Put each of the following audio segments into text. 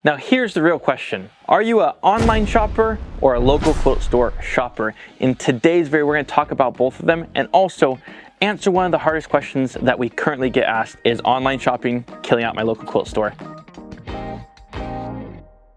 Now here's the real question. Are you an online shopper or a local quilt store shopper? In today's video, we're going to talk about both of them and also answer one of the hardest questions that we currently get asked: is online shopping killing out my local quilt store?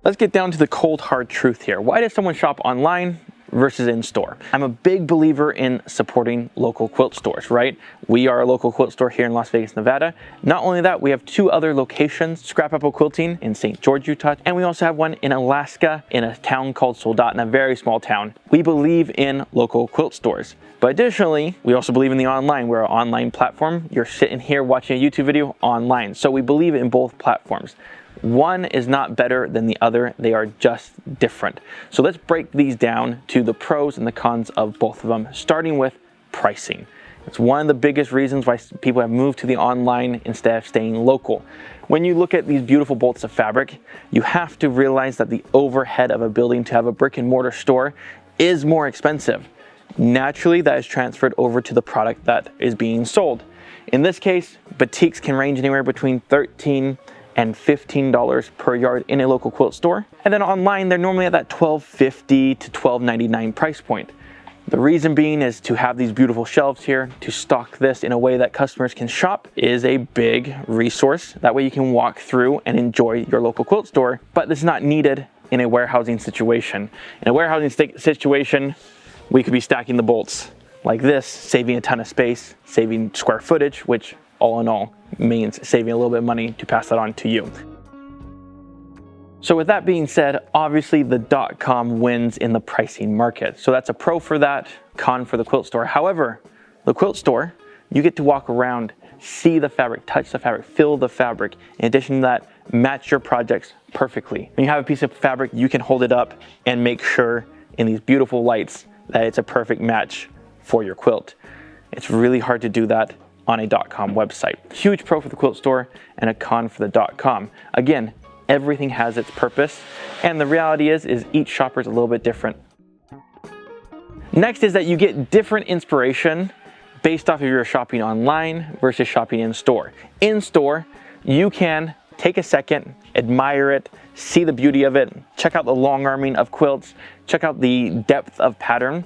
Let's get down to the cold hard truth here. Why does someone shop online versus in store? I'm a big believer in supporting local quilt stores, right? We are a local quilt store here in Las Vegas, Nevada. Not only that, we have 2 other locations, Scrap Apple Quilting in St. George, Utah, and we also have one in Alaska in a town called Soldotna, a very small town. We believe in local quilt stores. But additionally, we also believe in the online. We're an online platform. You're sitting here watching a YouTube video online. So we believe in both platforms. One is not better than the other. They are just different. So let's break these down to the pros and the cons of both of them, starting with pricing. It's one of the biggest reasons why people have moved to the online instead of staying local. When you look at these beautiful bolts of fabric, you have to realize that the overhead of a building to have a brick and mortar store is more expensive. Naturally, that is transferred over to the product that is being sold. In this case, batiks can range anywhere between $13 and $15 per yard in a local quilt store. And then online, they're normally at that $12.50 to $12.99 price point. The reason being is to have these beautiful shelves here, to stock this in a way that customers can shop is a big resource. That way you can walk through and enjoy your local quilt store, but this is not needed in a warehousing situation. In a warehousing situation, we could be stacking the bolts like this, saving a ton of space, saving square footage, which all in all means saving a little bit of money to pass that on to you. So with that being said, obviously the .com wins in the pricing market. So that's a pro for that, con for the quilt store. However, the quilt store, you get to walk around, see the fabric, touch the fabric, feel the fabric. In addition to that, match your projects perfectly. When you have a piece of fabric, you can hold it up and make sure in these beautiful lights that it's a perfect match for your quilt. It's really hard to do that on a .com website. Huge pro for the quilt store and a con for the .com. Again, everything has its purpose, and the reality is each shopper is a little bit different. Next is that you get different inspiration based off of your shopping online versus shopping in store. In store, you can take a second, admire it, see the beauty of it, check out the long arming of quilts, check out the depth of pattern.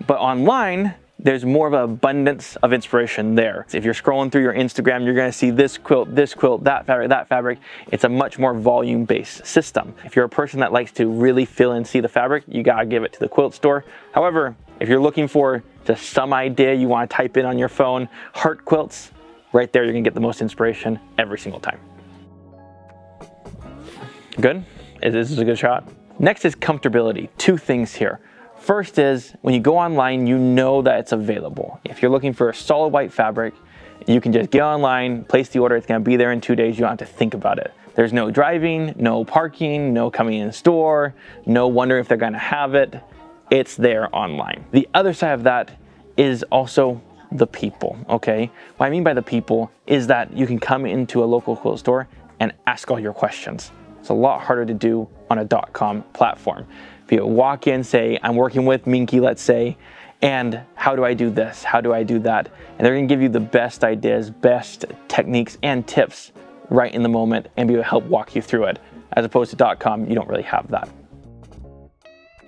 But online, there's more of an abundance of inspiration there. If you're scrolling through your Instagram, you're gonna see this quilt, that fabric. It's a much more volume-based system. If you're a person that likes to really feel and see the fabric, you gotta give it to the quilt store. However, if you're looking for just some idea you wanna type in on your phone, heart quilts, right there you're gonna get the most inspiration every single time. Good? This is a good shot. Next is comfortability. 2 things here. First is, when you go online, you know that it's available. If you're looking for a solid white fabric, you can just get online, place the order, it's gonna be there in 2 days, you don't have to think about it. There's no driving, no parking, no coming in store, no wondering if they're gonna have it. It's there online. The other side of that is also the people, okay? What I mean by the people is that you can come into a local quilt store and ask all your questions. It's a lot harder to do on a .com platform. If you walk in, say, I'm working with Minky, let's say, and how do I do this? How do I do that? And they're gonna give you the best ideas, best techniques and tips right in the moment and be able to help walk you through it. As opposed to .com, you don't really have that.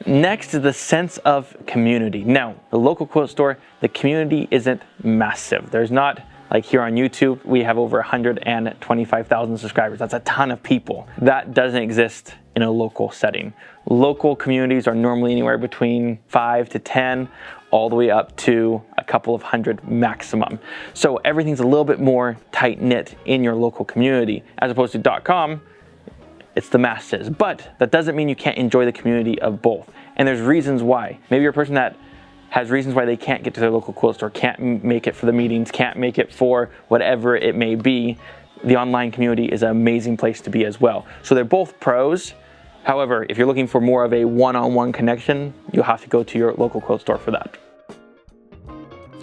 Next is the sense of community. Now, the local quilt store, the community isn't massive. There's not, like here on YouTube, we have over 125,000 subscribers. That's a ton of people. That doesn't exist in a local setting. Local communities are normally anywhere between 5 to 10, all the way up to a couple of hundred maximum. So everything's a little bit more tight-knit in your local community, as opposed to .com, it's the masses. But that doesn't mean you can't enjoy the community of both. And there's reasons why. Maybe you're a person that has reasons why they can't get to their local quilt store, can't make it for the meetings, can't make it for whatever it may be. The online community is an amazing place to be as well. So they're both pros. However, if you're looking for more of a one-on-one connection, you'll have to go to your local quilt store for that.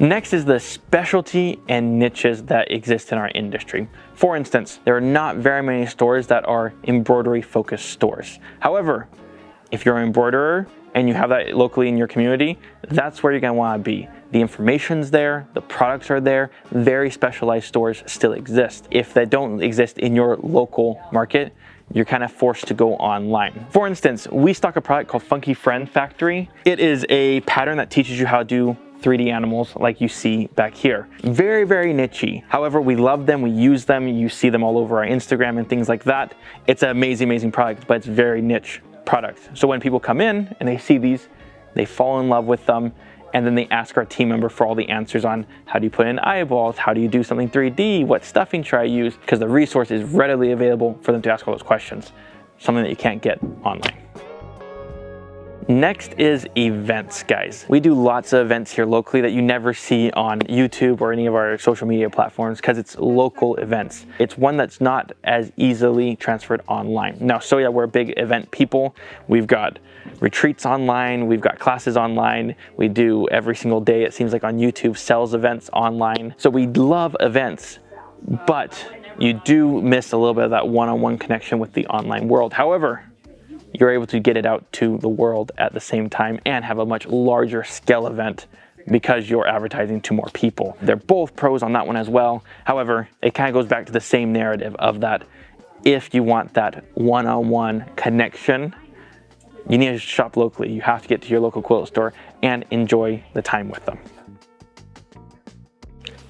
Next is the specialty and niches that exist in our industry. For instance, there are not very many stores that are embroidery-focused stores. However, if you're an embroiderer and you have that locally in your community, that's where you're gonna wanna be. The information's there, the products are there, very specialized stores still exist. If they don't exist in your local market, you're kind of forced to go online. For instance, we stock a product called Funky Friend Factory. It is a pattern that teaches you how to do 3D animals like you see back here. Very, very niche-y. However, we love them, we use them, you see them all over our Instagram and things like that. It's an amazing, amazing product, but it's very niche product. So when people come in and they see these, they fall in love with them, and then they ask our team member for all the answers on how do you put in eyeballs, how do you do something 3D, what stuffing should I use, because the resource is readily available for them to ask all those questions, something that you can't get online. Next is events, guys. We do lots of events here locally that you never see on YouTube or any of our social media platforms because it's local events. It's one that's not as easily transferred online. Now, so yeah, we're big event people. We've got retreats online, we've got classes online. We do every single day, it seems like on YouTube, sales events online. So we love events, but you do miss a little bit of that one-on-one connection with the online world. However, you're able to get it out to the world at the same time and have a much larger scale event because you're advertising to more people. They're both pros on that one as well. However, it kind of goes back to the same narrative of that if you want that one-on-one connection, you need to shop locally. You have to get to your local quilt store and enjoy the time with them.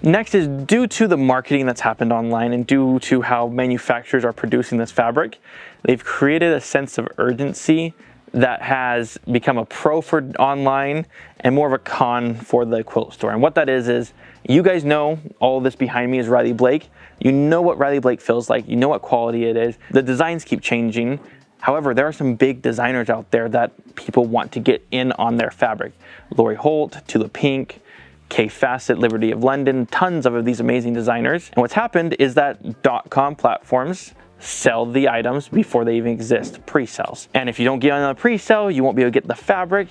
Next is due to the marketing that's happened online and due to how manufacturers are producing this fabric, they've created a sense of urgency that has become a pro for online and more of a con for the quilt store. And what that is you guys know all of this behind me is Riley Blake. You know what Riley Blake feels like. You know what quality it is. The designs keep changing. However, there are some big designers out there that people want to get in on their fabric. Lori Holt, Tula Pink, Kay Fassett, Liberty of London, tons of these amazing designers. And what's happened is that .com platforms sell the items before they even exist, pre-sales. And if you don't get on a pre-sale, you won't be able to get the fabric.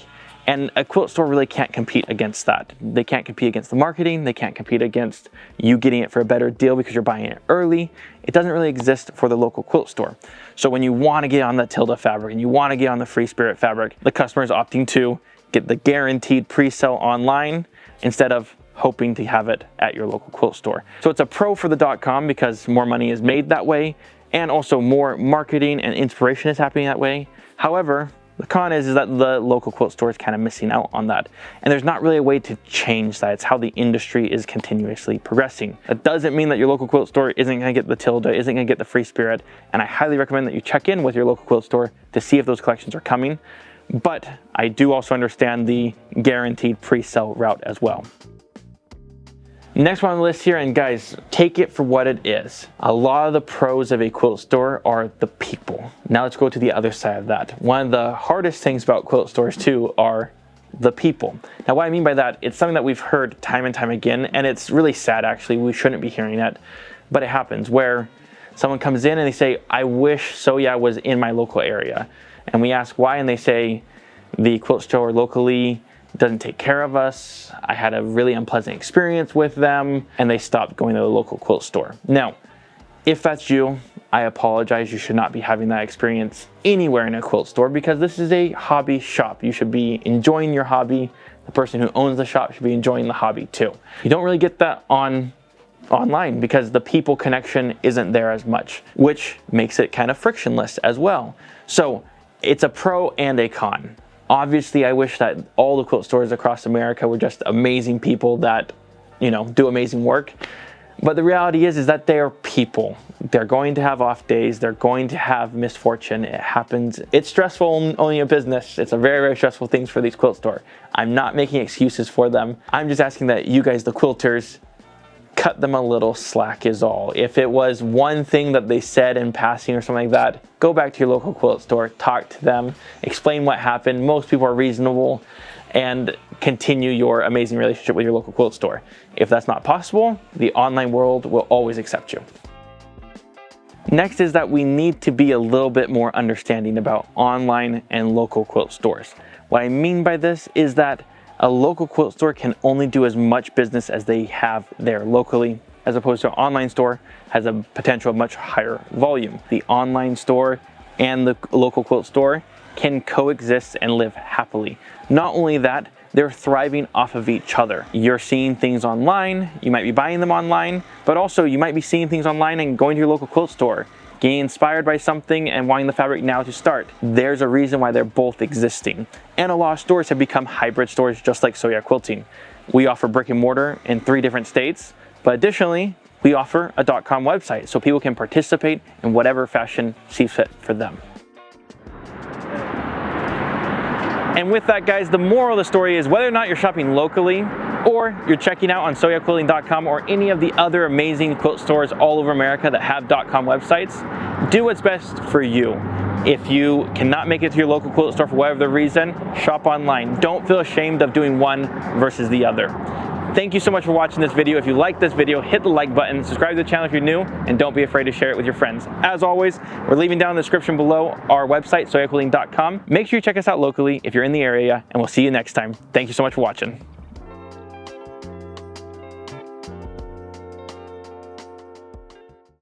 And a quilt store really can't compete against that. They can't compete against the marketing. They can't compete against you getting it for a better deal because you're buying it early. It doesn't really exist for the local quilt store. So when you want to get on the Tilda fabric and you want to get on the Free Spirit fabric, the customer is opting to get the guaranteed pre-sale online instead of hoping to have it at your local quilt store. So it's a pro for the .com because more money is made that way, and also more marketing and inspiration is happening that way. However, the con is that the local quilt store is kind of missing out on that. And there's not really a way to change that. It's how the industry is continuously progressing. That doesn't mean that your local quilt store isn't gonna get the Tilda, isn't gonna get the Free Spirit. And I highly recommend that you check in with your local quilt store to see if those collections are coming. But I do also understand the guaranteed pre-sale route as well. Next one on the list here, and guys, take it for what it is. A lot of the pros of a quilt store are the people. Now let's go to the other side of that. One of the hardest things about quilt stores too are the people. Now what I mean by that, it's something that we've heard time and time again, and it's really sad actually, we shouldn't be hearing it, but it happens where someone comes in and they say, I wish Soya was in my local area. And we ask why, and they say, the quilt store locally doesn't take care of us. I had a really unpleasant experience with them, and they stopped going to the local quilt store. Now, if that's you, I apologize. You should not be having that experience anywhere in a quilt store because this is a hobby shop. You should be enjoying your hobby. The person who owns the shop should be enjoying the hobby too. You don't really get that online because the people connection isn't there as much, which makes it kind of frictionless as well. So it's a pro and a con. Obviously, I wish that all the quilt stores across America were just amazing people that, do amazing work. But the reality is that they are people. They're going to have off days. They're going to have misfortune. It happens. It's stressful owning a business. It's a very, very stressful thing for these quilt stores. I'm not making excuses for them. I'm just asking that you guys, the quilters, cut them a little slack is all. If it was one thing that they said in passing or something like that, go back to your local quilt store, talk to them, explain what happened. Most people are reasonable, and continue your amazing relationship with your local quilt store. If that's not possible, the online world will always accept you. Next is that we need to be a little bit more understanding about online and local quilt stores. What I mean by this is that a local quilt store can only do as much business as they have there locally, as opposed to an online store has a potential of much higher volume. The online store and the local quilt store can coexist and live happily. Not only that, they're thriving off of each other. You're seeing things online, you might be buying them online, but also you might be seeing things online and going to your local quilt store getting inspired by something and wanting the fabric now to start. There's a reason why they're both existing. And a lot of stores have become hybrid stores just like Soya Quilting. We offer brick and mortar in 3 different states, but additionally, we offer a .com website so people can participate in whatever fashion sees fit for them. And with that, guys, the moral of the story is whether or not you're shopping locally or you're checking out on soyaquilting.com or any of the other amazing quilt stores all over America that have .com websites, do what's best for you. If you cannot make it to your local quilt store for whatever reason, shop online. Don't feel ashamed of doing one versus the other. Thank you so much for watching this video. If you like this video, hit the like button, subscribe to the channel if you're new, and don't be afraid to share it with your friends. As always, we're leaving down in the description below our website, soyaquilting.com. Make sure you check us out locally if you're in the area, and we'll see you next time. Thank you so much for watching.